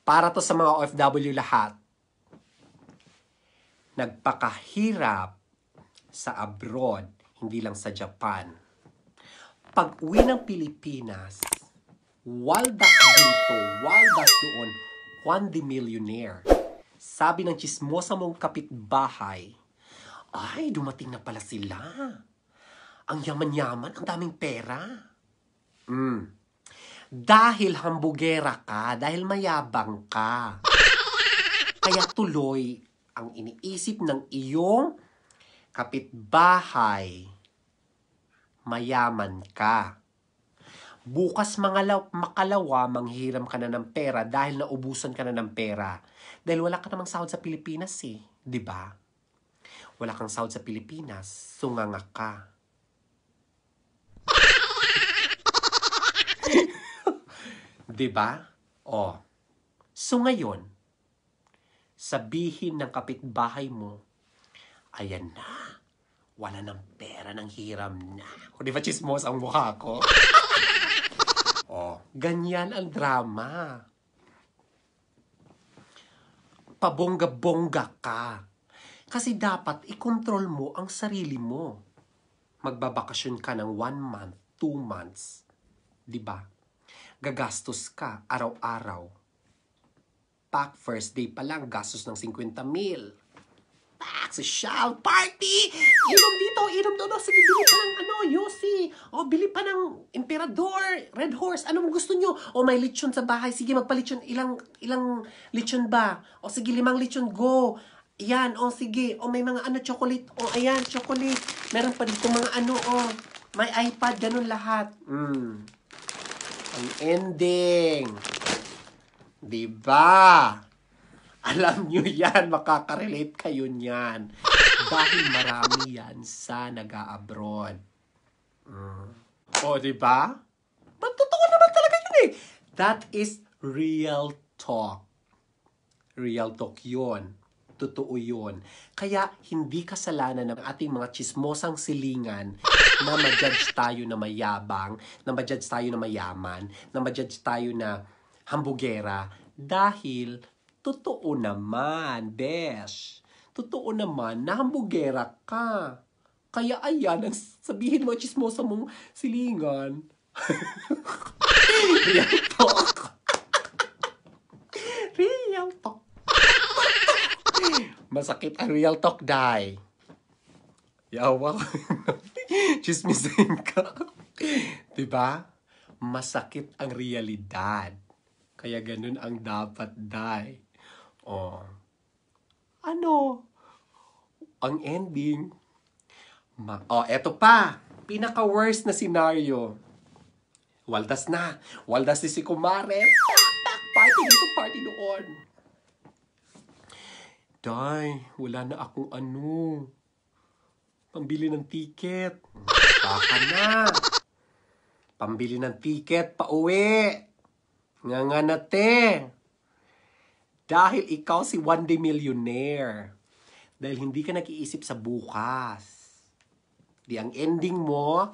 Para to sa mga OFW lahat. Nagpakahirap sa abroad, hindi lang sa Japan. Pag uwi ng Pilipinas, waldas dito, waldas doon, Juan the Millionaire. Sabi ng chismosa mong kapitbahay, ay, dumating na pala sila. Ang yaman-yaman, ang daming pera. Dahil hambugera ka, dahil mayabang ka. Kaya tuloy ang iniisip ng iyong kapitbahay, mayaman ka. Bukas makalawa, manghiram ka na ng pera dahil naubusan ka na ng pera. Dahil wala ka namang sahod sa Pilipinas eh. Diba? Wala kang sahod sa Pilipinas, sunganga ka. Diba? Oh. So ngayon, sabihin ng kapitbahay mo, ayan na, wala ng pera, ng hiram na. O di ba chismos ang mukha ko? Oh, ganyan ang drama. Pabongga-bongga ka. Kasi dapat i-control mo ang sarili mo. Magbabakasyon ka ng 1 month, 2 months. Diba? Gagastos ka araw-araw. Pack first day pa lang, gastos ng 50,000. Pack, social party! Inom dito, inom doon. Sige, bili pa ng Yossi. O, bili pa ng Emperador, Red Horse. Anong gusto nyo? O, may lechon sa bahay. Sige, magpa-lechon. Ilang lechon ba? O, sige, 5 lechon. Go! Ayan, o, sige. O, may mga chocolate. O, ayan, chocolate. Meron pa dito mga may iPad, ganun lahat. Ang ending. Diba? Alam nyo yan, makakarelate kayo niyan. Dahil marami yan sa nag-a-abroad. O, diba? Totoo naman talaga yun eh. That is real talk. Real talk yun. Totoo yun. Kaya hindi kasalanan ng ating mga chismosang silingan na ma-judge tayo na mayabang, na ma-judge tayo na mayaman, na ma-judge tayo na hambugera. Dahil totoo naman, besh. Totoo naman na hambugera ka. Kaya ayan, ang sabihin mo, chismosa mong silingan. Real talk. Real talk. Masakit ang real talk, day. Yawa ko. Chismisin ka. Diba? Masakit ang realidad. Kaya ganun ang dapat, day. Oh. Ano? Ang ending. Eto pa. Pinaka-worst na scenario. Waldas na. Waldas si Kumare. Party dito, party doon. Day, wala na akong pambili ng ticket. Baka na. Pambili ng ticket, pauwi. Nga nate. Dahil ikaw si One Day Millionaire. Dahil hindi ka nag-iisip sa bukas. Di ang ending mo,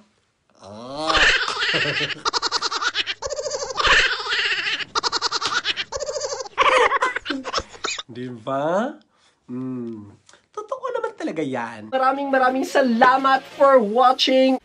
diba? Totoo naman talaga yan. Maraming salamat for watching.